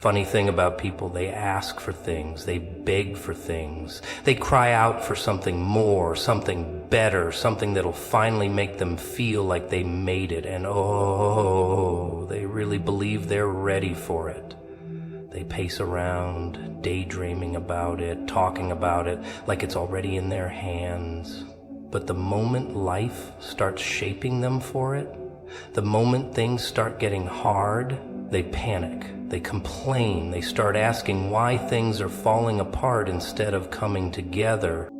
Funny thing about people, they ask for things, they beg for things, they cry out for something more, something better, something that'll finally make them feel like they made it, and oh, they really believe they're ready for it. They pace around, daydreaming about it, talking about it, like it's already in their hands. But the moment life starts shaping them for it, the moment things start getting hard, they panic, they complain, they start asking why things are falling apart instead of coming together.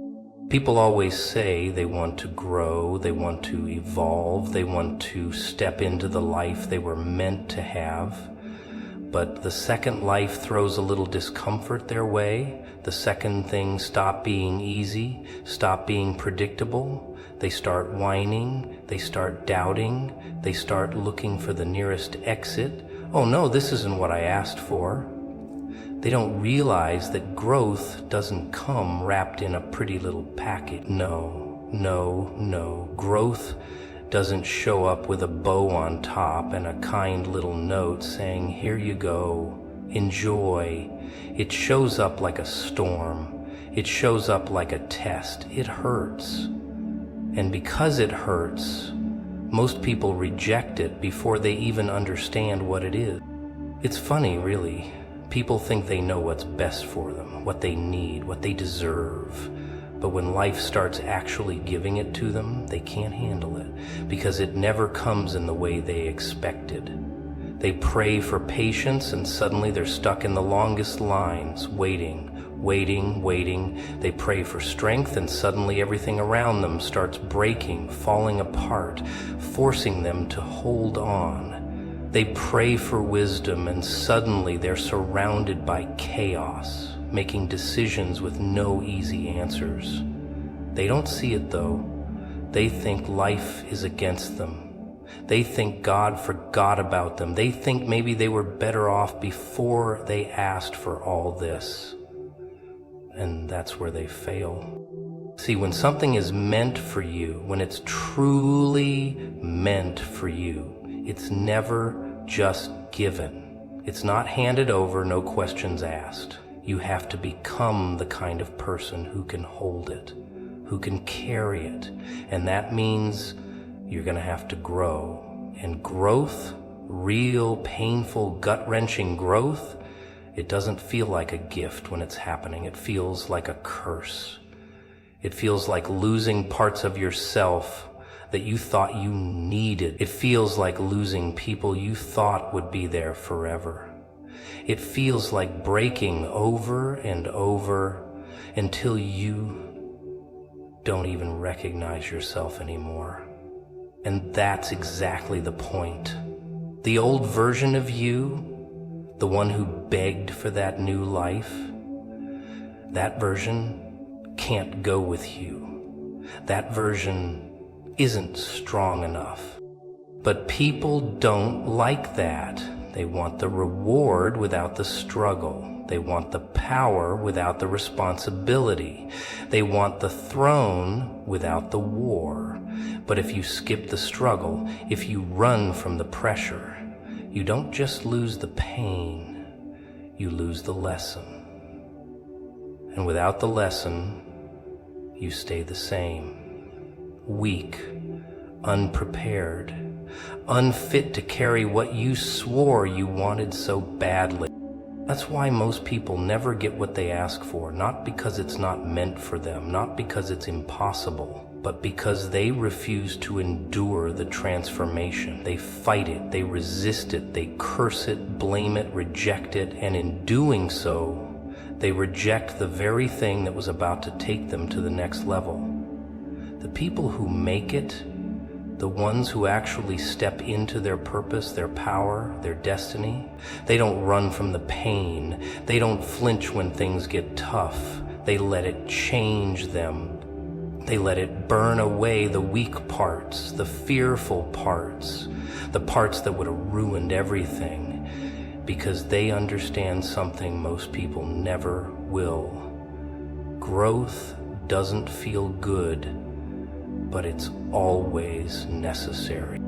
People always say they want to grow, they want to evolve, they want to step into the life they were meant to have. But the second life throws a little discomfort their way, the second things stop being easy, stop being predictable, they start whining, they start doubting, they start looking for the nearest exit. Oh no, this isn't what I asked for. They don't realize that growth doesn't come wrapped in a pretty little package. No. Growth doesn't show up with a bow on top and a kind little note saying, here you go, enjoy. It shows up like a storm. It shows up like a test. It hurts. And because it hurts, most people reject it before they even understand what it is. It's funny, really. People think they know what's best for them, what they need, what they deserve. But when life starts actually giving it to them, they can't handle it because it never comes in the way they expected. They pray for patience and suddenly they're stuck in the longest lines, waiting. They pray for strength and suddenly everything around them starts breaking, falling apart, forcing them to hold on. They pray for wisdom and suddenly they're surrounded by chaos, making decisions with no easy answers. They don't see it though. They think life is against them. They think God forgot about them. They think maybe they were better off before they asked for all this. And that's where they fail. See, when something is meant for you, when it's truly meant for you, it's never just given. It's not handed over, no questions asked. You have to become the kind of person who can hold it, who can carry it. And that means you're going to have to grow. And growth, real, painful, gut-wrenching growth, it doesn't feel like a gift when it's happening. It feels like a curse. It feels like losing parts of yourself that you thought you needed. It feels like losing people you thought would be there forever. It feels like breaking over and over until you don't even recognize yourself anymore. And that's exactly the point. The old version of you, the one who begged for that new life, that version can't go with you. That version isn't strong enough. But people don't like that. They want the reward without the struggle. They want the power without the responsibility. They want the throne without the war. But if you skip the struggle, if you run from the pressure, you don't just lose the pain, you lose the lesson. And without the lesson, you stay the same. Weak, unprepared, unfit to carry what you swore you wanted so badly. That's why most people never get what they ask for, not because it's not meant for them, not because it's impossible, but because they refuse to endure the transformation. They fight it, they resist it, they curse it, blame it, reject it, and in doing so, they reject the very thing that was about to take them to the next level. The people who make it, the ones who actually step into their purpose, their power, their destiny, they don't run from the pain. They don't flinch when things get tough. They let it change them. They let it burn away the weak parts, the fearful parts, the parts that would have ruined everything, because they understand something most people never will. Growth doesn't feel good, but it's always necessary.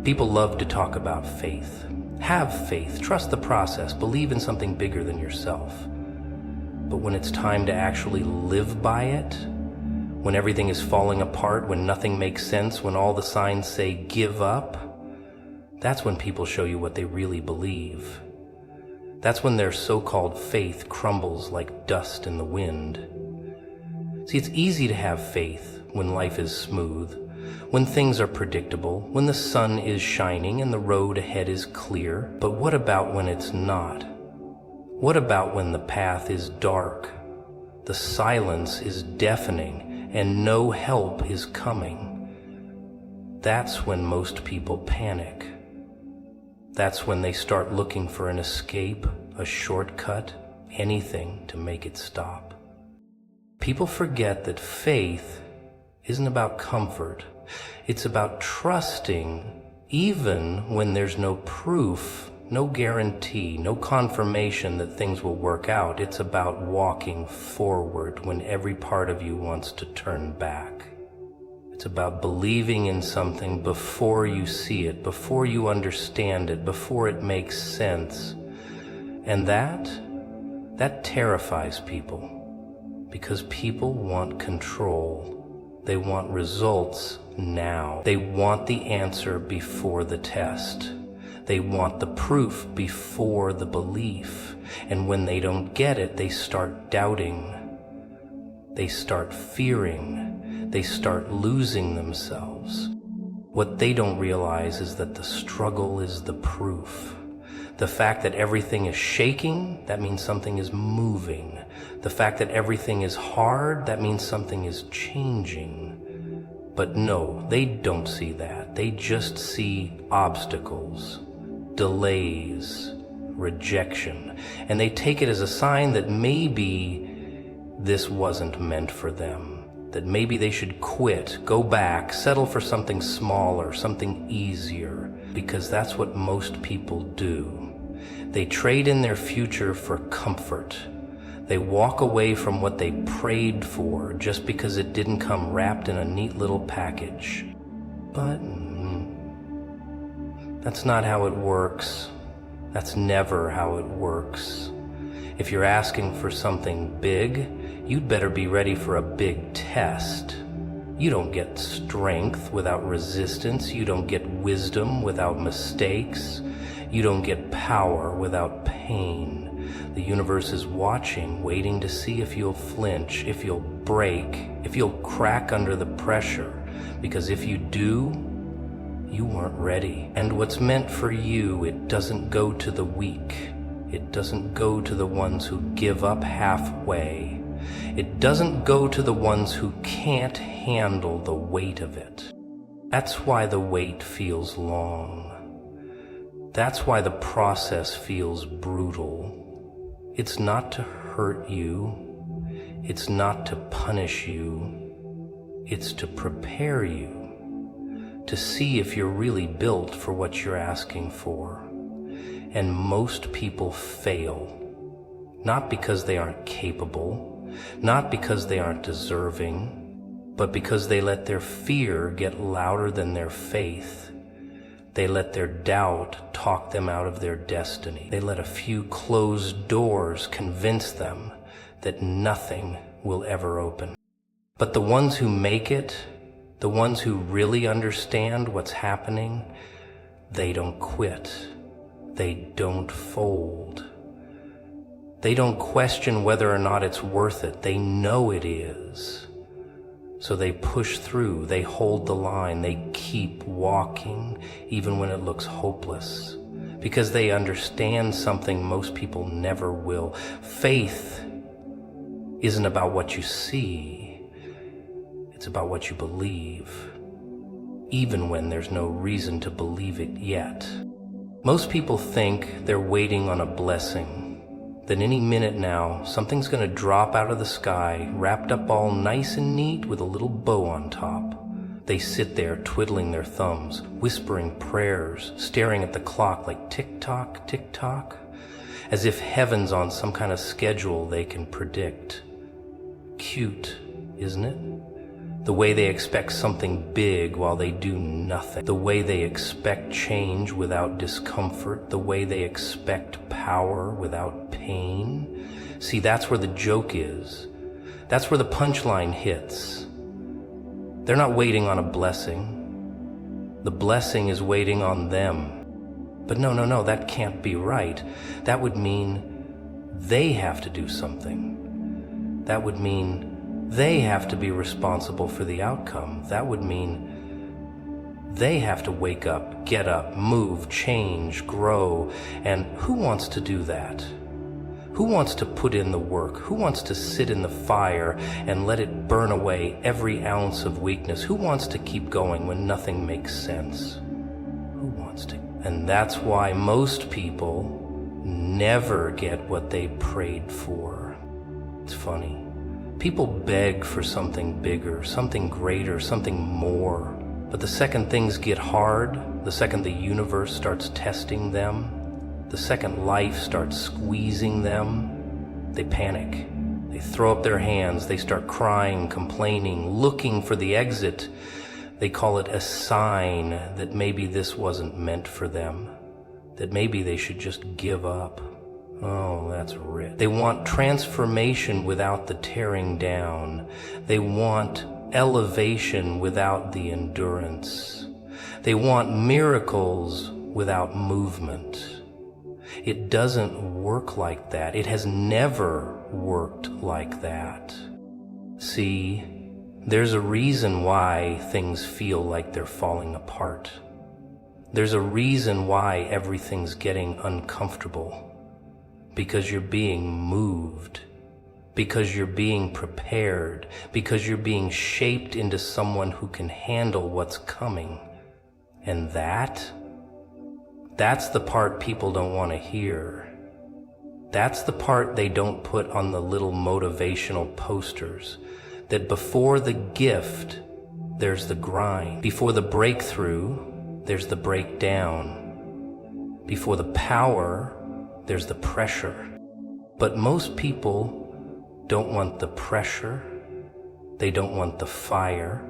People love to talk about faith. Have faith, trust the process, believe in something bigger than yourself. But when it's time to actually live by it, when everything is falling apart, when nothing makes sense, when all the signs say give up, that's when people show you what they really believe. That's when their so-called faith crumbles like dust in the wind. See, it's easy to have faith when life is smooth, when things are predictable, when the sun is shining and the road ahead is clear. But what about when it's not? What about when the path is dark, the silence is deafening, and no help is coming? That's when most people panic. That's when they start looking for an escape, a shortcut, anything to make it stop. People forget that faith isn't about comfort. It's about trusting even when there's no proof, no guarantee, no confirmation that things will work out. It's about walking forward when every part of you wants to turn back. It's about believing in something before you see it, before you understand it, before it makes sense. And that terrifies people, because people want control. They want results now. They want the answer before the test. They want the proof before the belief. And when they don't get it, they start doubting. They start fearing. They start losing themselves. What they don't realize is that the struggle is the proof. The fact that everything is shaking, that means something is moving. The fact that everything is hard, that means something is changing. But no, they don't see that. They just see obstacles, delays, rejection. And they take it as a sign that maybe this wasn't meant for them. That maybe they should quit, go back, settle for something smaller, something easier. Because that's what most people do. They trade in their future for comfort. They walk away from what they prayed for just because it didn't come wrapped in a neat little package. But that's not how it works. That's never how it works. If you're asking for something big, you'd better be ready for a big test. You don't get strength without resistance. You don't get wisdom without mistakes. You don't get power without pain. The universe is watching, waiting to see if you'll flinch, if you'll break, if you'll crack under the pressure. Because if you do, you weren't ready. And what's meant for you, it doesn't go to the weak. It doesn't go to the ones who give up halfway. It doesn't go to the ones who can't handle the weight of it. That's why the wait feels long. That's why the process feels brutal. It's not to hurt you. It's not to punish you. It's to prepare you, to see if you're really built for what you're asking for. And most people fail, not because they aren't capable, not because they aren't deserving, but because they let their fear get louder than their faith. They let their doubt talk them out of their destiny. They let a few closed doors convince them that nothing will ever open. But the ones who make it, the ones who really understand what's happening, they don't quit. They don't fold. They don't question whether or not it's worth it. They know it is. So they push through, they hold the line, they keep walking even when it looks hopeless. Because they understand something most people never will. Faith isn't about what you see. It's about what you believe. Even when there's no reason to believe it yet. Most people think they're waiting on a blessing. That any minute now, something's gonna drop out of the sky, wrapped up all nice and neat with a little bow on top. They sit there twiddling their thumbs, whispering prayers, staring at the clock like tick-tock, tick-tock, as if heaven's on some kind of schedule they can predict. Cute, isn't it? The way they expect something big while they do nothing. The way they expect change without discomfort. The way they expect power without pain. See, that's where the joke is. That's where the punchline hits. They're not waiting on a blessing. The blessing is waiting on them. But no, that can't be right. That would mean they have to do something. That would mean they have to be responsible for the outcome. That would mean they have to wake up, get up, move, change, grow. And who wants to do that? Who wants to put in the work? Who wants to sit in the fire and let it burn away every ounce of weakness? Who wants to keep going when nothing makes sense? Who wants to? And that's why most people never get what they prayed for. It's funny. People beg for something bigger, something greater, something more. But the second things get hard, the second the universe starts testing them, the second life starts squeezing them, they panic. They throw up their hands, they start crying, complaining, looking for the exit. They call it a sign that maybe this wasn't meant for them, that maybe they should just give up. Oh, that's rich. They want transformation without the tearing down. They want elevation without the endurance. They want miracles without movement. It doesn't work like that. It has never worked like that. See, there's a reason why things feel like they're falling apart. There's a reason why everything's getting uncomfortable. Because you're being moved. Because you're being prepared. Because you're being shaped into someone who can handle what's coming. And that's the part people don't want to hear. That's the part they don't put on the little motivational posters. That before the gift, there's the grind. Before the breakthrough, there's the breakdown. Before the power, there's the pressure. But most people don't want the pressure. They don't want the fire.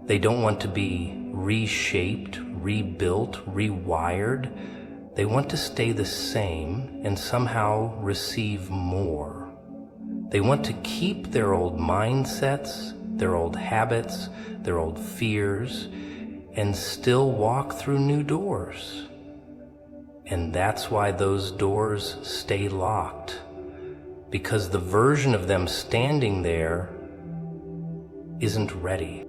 They don't want to be reshaped, rebuilt, rewired. They want to stay the same and somehow receive more. They want to keep their old mindsets, their old habits, their old fears, and still walk through new doors. And that's why those doors stay locked. Because the version of them standing there isn't ready.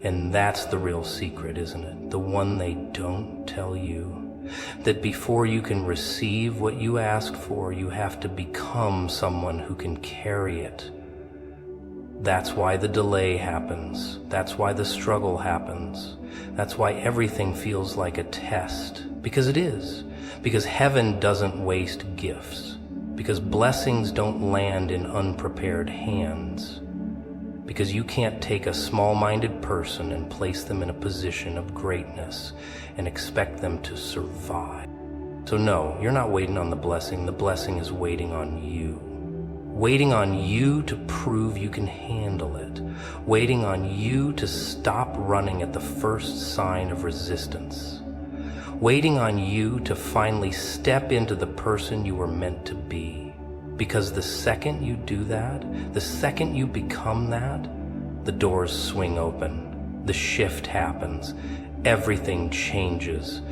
And that's the real secret, isn't it? The one they don't tell you. That before you can receive what you ask for, you have to become someone who can carry it. That's why the delay happens. That's why the struggle happens. That's why everything feels like a test. Because it is. Because heaven doesn't waste gifts. Because blessings don't land in unprepared hands. Because you can't take a small-minded person and place them in a position of greatness and expect them to survive. So no, you're not waiting on the blessing. The blessing is waiting on you. Waiting on you to prove you can handle it. Waiting on you to stop running at the first sign of resistance. Waiting on you to finally step into the person you were meant to be. Because the second you do that, the second you become that, the doors swing open. The shift happens. Everything changes.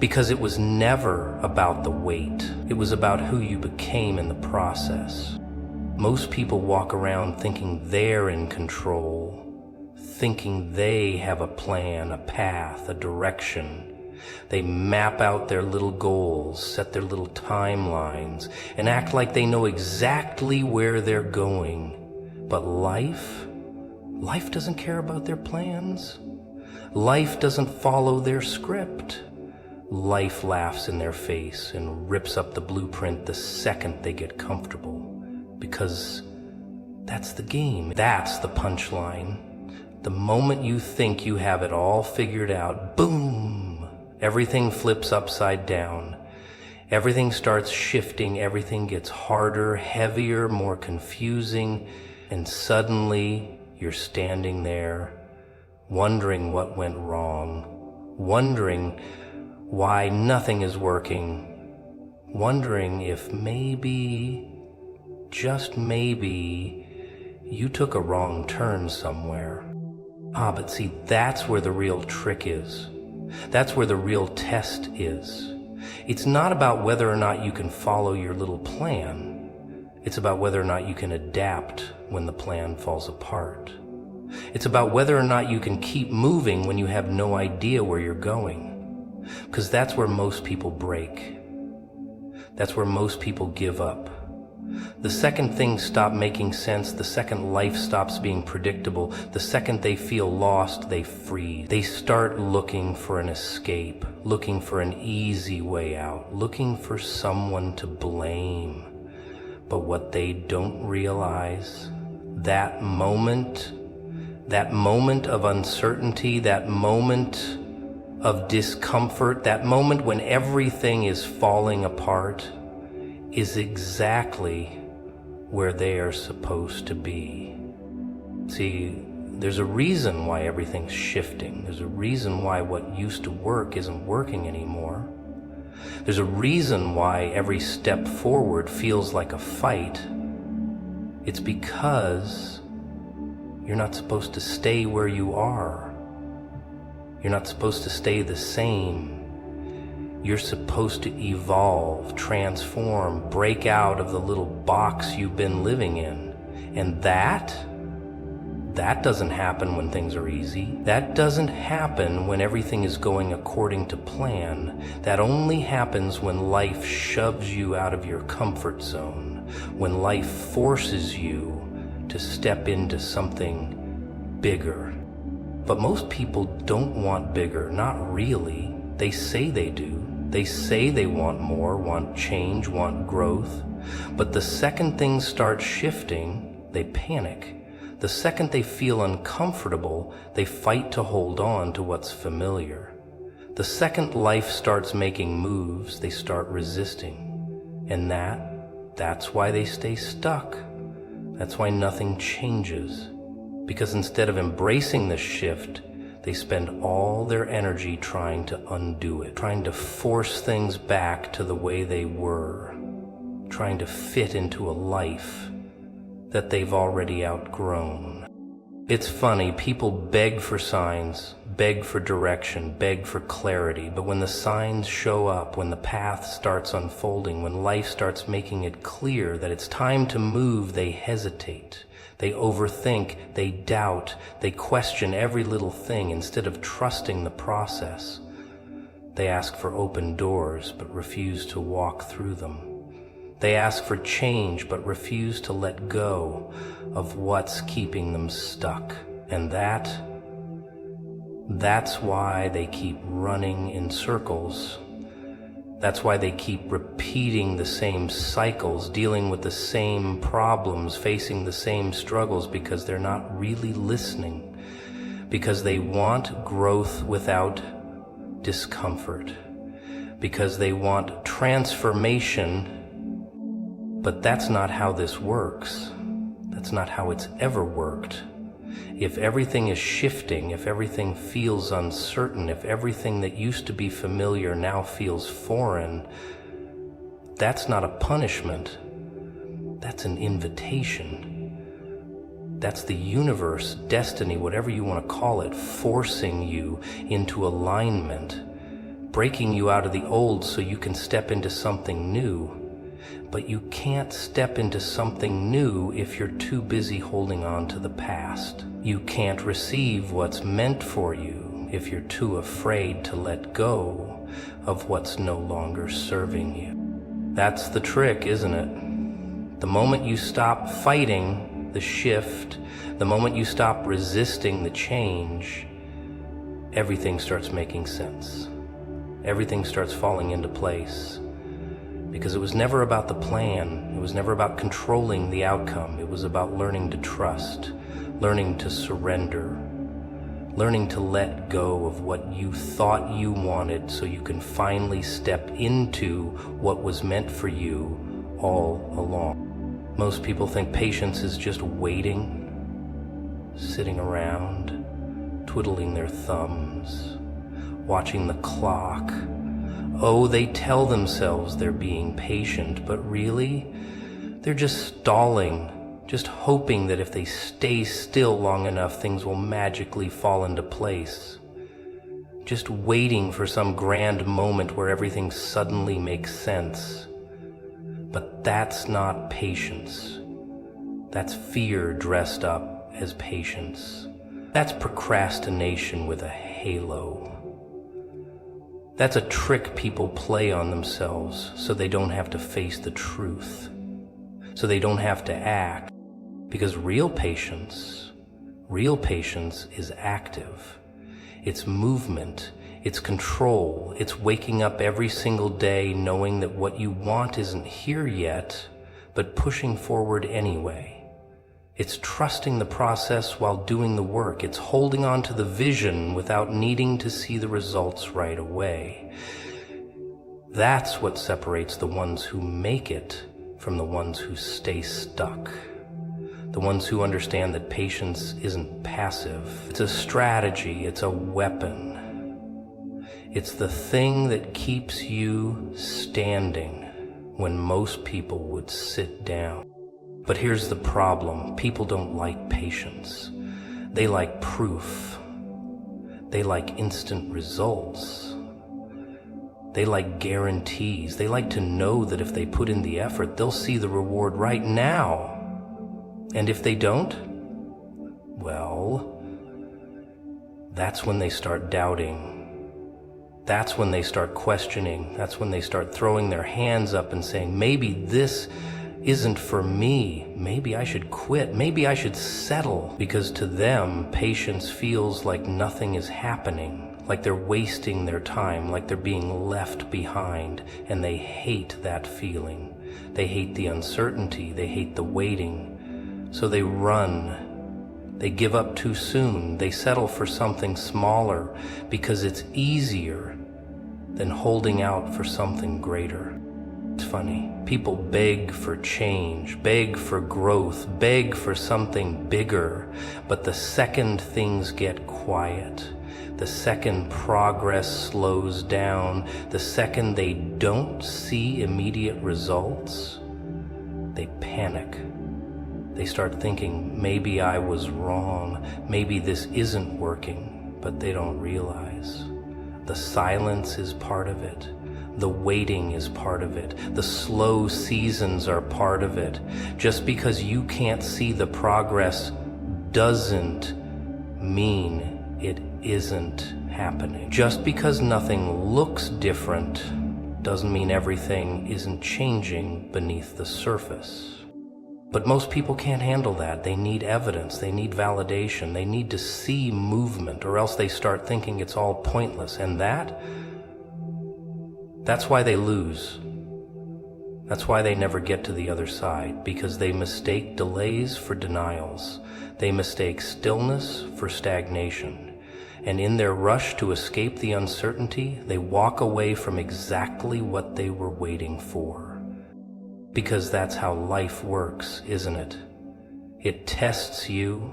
Because it was never about the wait. It was about who you became in the process. Most people walk around thinking they're in control, thinking they have a plan, a path, a direction. They map out their little goals, set their little timelines, and act like they know exactly where they're going. But life doesn't care about their plans. Life doesn't follow their script. Life laughs in their face and rips up the blueprint the second they get comfortable. Because that's the game. That's the punchline. The moment you think you have it all figured out, boom! Everything flips upside down. Everything starts shifting. Everything gets harder, heavier, more confusing. And suddenly you're standing there wondering what went wrong, wondering why nothing is working, wondering if maybe, just maybe, you took a wrong turn somewhere. But see, that's where the real trick is. That's where the real test is. It's not about whether or not you can follow your little plan. It's about whether or not you can adapt when the plan falls apart. It's about whether or not you can keep moving when you have no idea where you're going. Because that's where most people break. That's where most people give up. The second things stop making sense, the second life stops being predictable, the second they feel lost, they freeze. They start looking for an escape, looking for an easy way out, looking for someone to blame. But what they don't realize, that moment of uncertainty, that moment of discomfort, that moment when everything is falling apart, is exactly where they are supposed to be. See, there's a reason why everything's shifting. There's a reason why what used to work isn't working anymore. There's a reason why every step forward feels like a fight. It's because you're not supposed to stay where you are. You're not supposed to stay the same. You're supposed to evolve, transform, break out of the little box you've been living in. And that doesn't happen when things are easy. That doesn't happen when everything is going according to plan. That only happens when life shoves you out of your comfort zone, when life forces you to step into something bigger. But most people don't want bigger, not really. They say they do. They say they want more, want change, want growth. But the second things start shifting, they panic. The second they feel uncomfortable, they fight to hold on to what's familiar. The second life starts making moves, they start resisting. And that's why they stay stuck. That's why nothing changes. Because instead of embracing the shift, they spend all their energy trying to undo it, trying to force things back to the way they were, trying to fit into a life that they've already outgrown. It's funny, people beg for signs, beg for direction, beg for clarity, but when the signs show up, when the path starts unfolding, when life starts making it clear that it's time to move, they hesitate. They overthink, they doubt, they question every little thing instead of trusting the process. They ask for open doors but refuse to walk through them. They ask for change but refuse to let go of what's keeping them stuck. And that's why they keep running in circles. That's why they keep repeating the same cycles, dealing with the same problems, facing the same struggles, because they're not really listening. Because they want growth without discomfort. Because they want transformation, but that's not how this works. That's not how it's ever worked. If everything is shifting, if everything feels uncertain, if everything that used to be familiar now feels foreign, that's not a punishment. That's an invitation. That's the universe, destiny, whatever you want to call it, forcing you into alignment, breaking you out of the old so you can step into something new. But you can't step into something new if you're too busy holding on to the past. You can't receive what's meant for you if you're too afraid to let go of what's no longer serving you. That's the trick, isn't it? The moment you stop fighting the shift, the moment you stop resisting the change, everything starts making sense. Everything starts falling into place. Because it was never about the plan. It was never about controlling the outcome. It was about learning to trust, learning to surrender, learning to let go of what you thought you wanted so you can finally step into what was meant for you all along. Most people think patience is just waiting, sitting around, twiddling their thumbs, watching the clock. Oh, they tell themselves they're being patient, but really, they're just stalling, just hoping that if they stay still long enough, things will magically fall into place. Just waiting for some grand moment where everything suddenly makes sense. But that's not patience. That's fear dressed up as patience. That's procrastination with a halo. That's a trick people play on themselves so they don't have to face the truth, so they don't have to act, because real patience is active. It's movement, it's control, it's waking up every single day knowing that what you want isn't here yet, but pushing forward anyway. It's trusting the process while doing the work. It's holding on to the vision without needing to see the results right away. That's what separates the ones who make it from the ones who stay stuck. The ones who understand that patience isn't passive. It's a strategy, it's a weapon. It's the thing that keeps you standing when most people would sit down. But here's the problem. People don't like patience. They like proof. They like instant results. They like guarantees. They like to know that if they put in the effort, they'll see the reward right now. And if they don't, well, that's when they start doubting. That's when they start questioning. That's when they start throwing their hands up and saying, maybe this isn't for me. Maybe I should quit. Maybe I should settle. Because to them, patience feels like nothing is happening, like they're wasting their time, like they're being left behind. And they hate that feeling. They hate the uncertainty. They hate the waiting. So they run. They give up too soon. They settle for something smaller because it's easier than holding out for something greater. It's funny. People beg for change, beg for growth, beg for something bigger. But the second things get quiet, the second progress slows down, the second they don't see immediate results, they panic. They start thinking, maybe I was wrong, maybe this isn't working, but they don't realize. The silence is part of it. The waiting is part of it. The slow seasons are part of it. Just because you can't see the progress doesn't mean it isn't happening. Just because nothing looks different doesn't mean everything isn't changing beneath the surface. But most people can't handle that. They need evidence. They need validation. They need to see movement, or else they start thinking it's all pointless. And that's why they lose. That's why they never get to the other side, because they mistake delays for denials. They mistake stillness for stagnation. And in their rush to escape the uncertainty, they walk away from exactly what they were waiting for. Because that's how life works, isn't it? It tests you.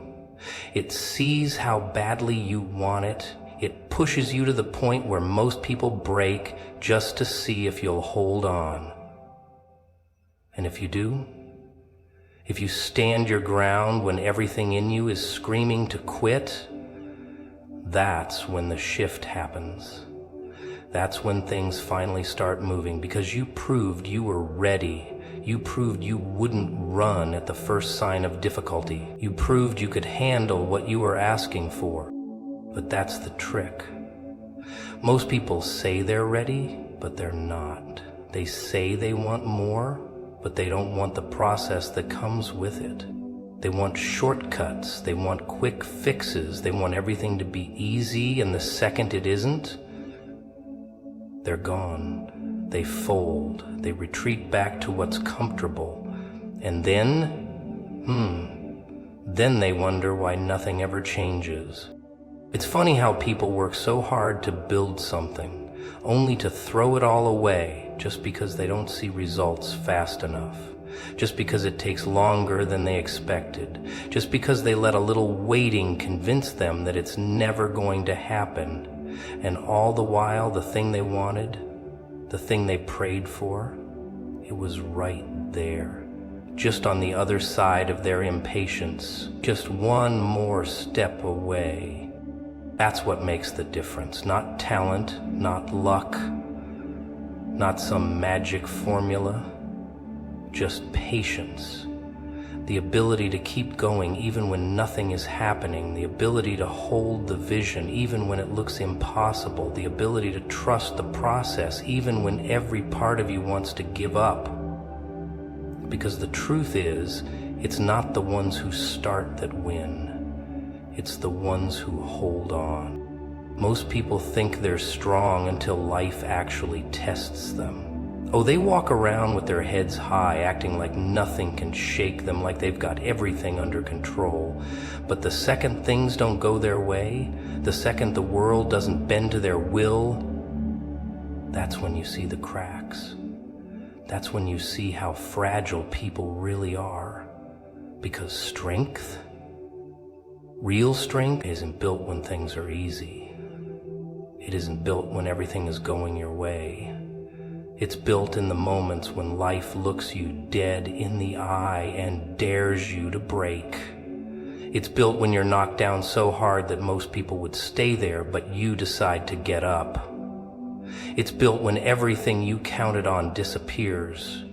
It sees how badly you want it. It pushes you to the point where most people break just to see if you'll hold on. And if you do, if you stand your ground when everything in you is screaming to quit, that's when the shift happens. That's when things finally start moving, because you proved you were ready. You proved you wouldn't run at the first sign of difficulty. You proved you could handle what you were asking for. But that's the trick. Most people say they're ready, but they're not. They say they want more, but they don't want the process that comes with it. They want shortcuts. They want quick fixes. They want everything to be easy, and the second it isn't, they're gone. They fold. They retreat back to what's comfortable. And then they wonder why nothing ever changes. It's funny how people work so hard to build something, only to throw it all away just because they don't see results fast enough. just because it takes longer than they expected, just because they let a little waiting convince them that it's never going to happen. And all the while, the thing they wanted, the thing they prayed for, it was right there, just on the other side of their impatience, just one more step away. That's what makes the difference. Not talent, not luck, not some magic formula, just patience. The ability to keep going even when nothing is happening, the ability to hold the vision even when it looks impossible, the ability to trust the process even when every part of you wants to give up. Because the truth is, it's not the ones who start that win. It's the ones who hold on. Most people think they're strong until life actually tests them. Oh, they walk around with their heads high, acting like nothing can shake them, like they've got everything under control. But the second things don't go their way, the second the world doesn't bend to their will, that's when you see the cracks. That's when you see how fragile people really are. Because strength, real strength, isn't built when things are easy. It isn't built when everything is going your way. It's built in the moments when life looks you dead in the eye and dares you to break. It's built when you're knocked down so hard that most people would stay there, but you decide to get up. It's built when everything you counted on disappears,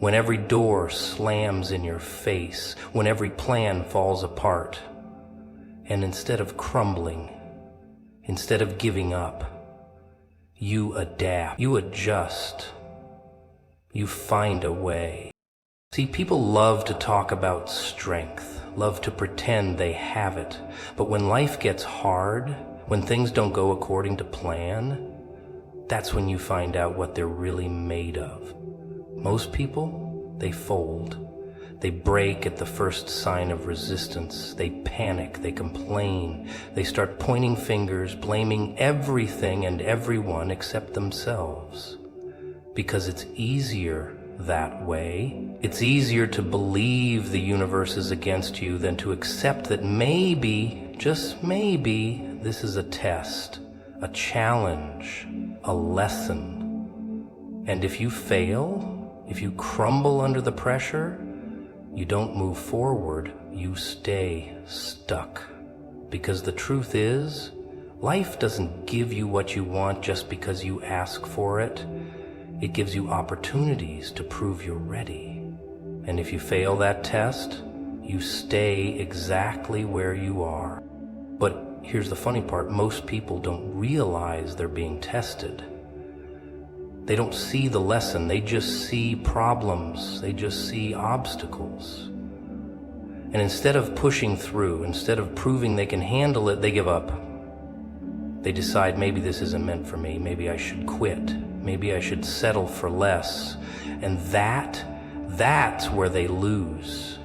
when every door slams in your face, when every plan falls apart. And instead of crumbling, instead of giving up, you adapt, you adjust, you find a way. See, people love to talk about strength, love to pretend they have it. But when life gets hard, when things don't go according to plan, that's when you find out what they're really made of. Most people, they fold. They break at the first sign of resistance. They panic, they complain. They start pointing fingers, blaming everything and everyone except themselves. Because it's easier that way. It's easier to believe the universe is against you than to accept that maybe, just maybe, this is a test, a challenge, a lesson. And if you fail, if you crumble under the pressure, you don't move forward, you stay stuck. Because the truth is, life doesn't give you what you want just because you ask for it. It gives you opportunities to prove you're ready. And if you fail that test, you stay exactly where you are. But here's the funny part, most people don't realize they're being tested. They don't see the lesson, they just see problems, they just see obstacles. And instead of pushing through, instead of proving they can handle it, they give up. They decide maybe this isn't meant for me, maybe I should quit, maybe I should settle for less. And that's where they lose.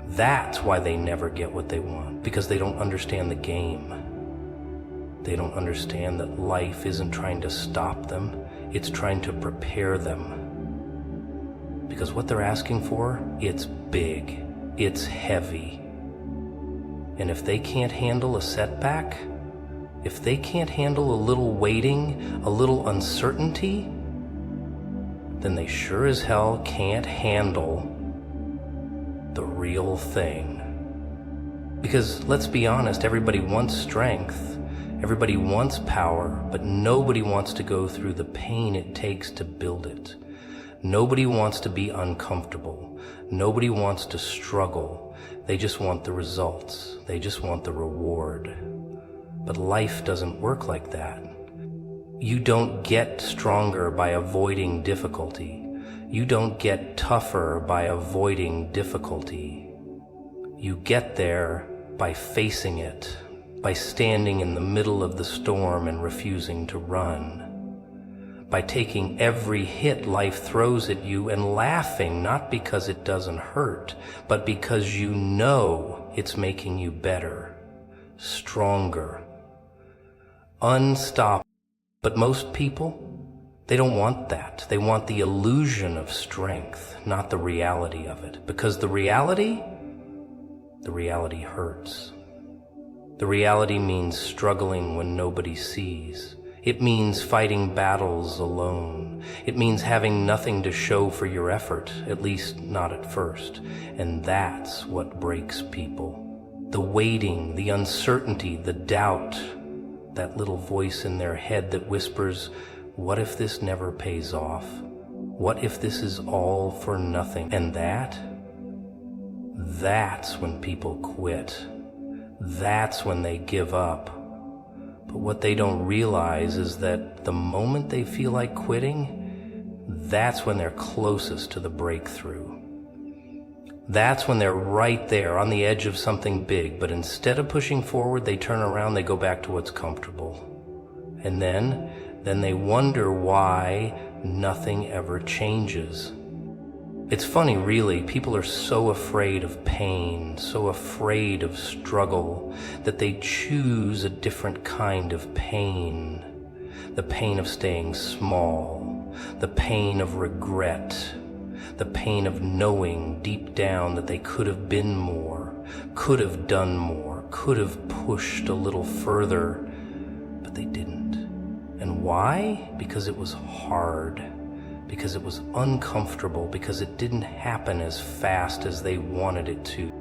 That's why they never get what they want, because they don't understand the game. They don't understand that life isn't trying to stop them, it's trying to prepare them. Because what they're asking for, it's big, it's heavy. And if they can't handle a setback, if they can't handle a little waiting, a little uncertainty, then they sure as hell can't handle the real thing. Because let's be honest, everybody wants strength. Everybody wants power, but nobody wants to go through the pain it takes to build it. Nobody wants to be uncomfortable. Nobody wants to struggle. They just want the results. They just want the reward. But life doesn't work like that. You don't get stronger by avoiding difficulty. You don't get tougher by avoiding difficulty. You get there by facing it, by standing in the middle of the storm and refusing to run, by taking every hit life throws at you and laughing, not because it doesn't hurt, but because you know it's making you better, stronger, unstoppable. But most people, They don't want that. They want the illusion of strength, not the reality of it. Because the reality hurts. The reality means struggling when nobody sees. It means fighting battles alone. It means having nothing to show for your effort, at least not at first. And that's what breaks people. The waiting, the uncertainty, the doubt, that little voice in their head that whispers, what if this never pays off? What if this is all for nothing? And that's when people quit. That's when they give up. But what they don't realize is that the moment they feel like quitting, that's when they're closest to the breakthrough. That's when they're right there on the edge of something big, but instead of pushing forward, they turn around, they go back to what's comfortable. And then they wonder why nothing ever changes. It's funny, really. People are so afraid of pain, so afraid of struggle, that they choose a different kind of pain. The pain of staying small, the pain of regret, the pain of knowing deep down that they could have been more, could have done more, could have pushed a little further, but they didn't. And why? Because it was hard. Because it was uncomfortable, because it didn't happen as fast as they wanted it to.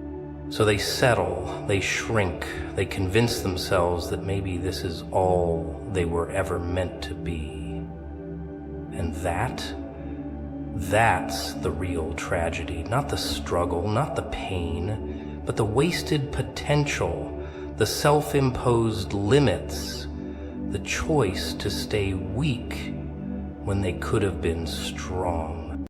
So they settle, they shrink, they convince themselves that maybe this is all they were ever meant to be. And that's the real tragedy. Not the struggle, not the pain, but the wasted potential, the self-imposed limits, the choice to stay weak when they could have been strong.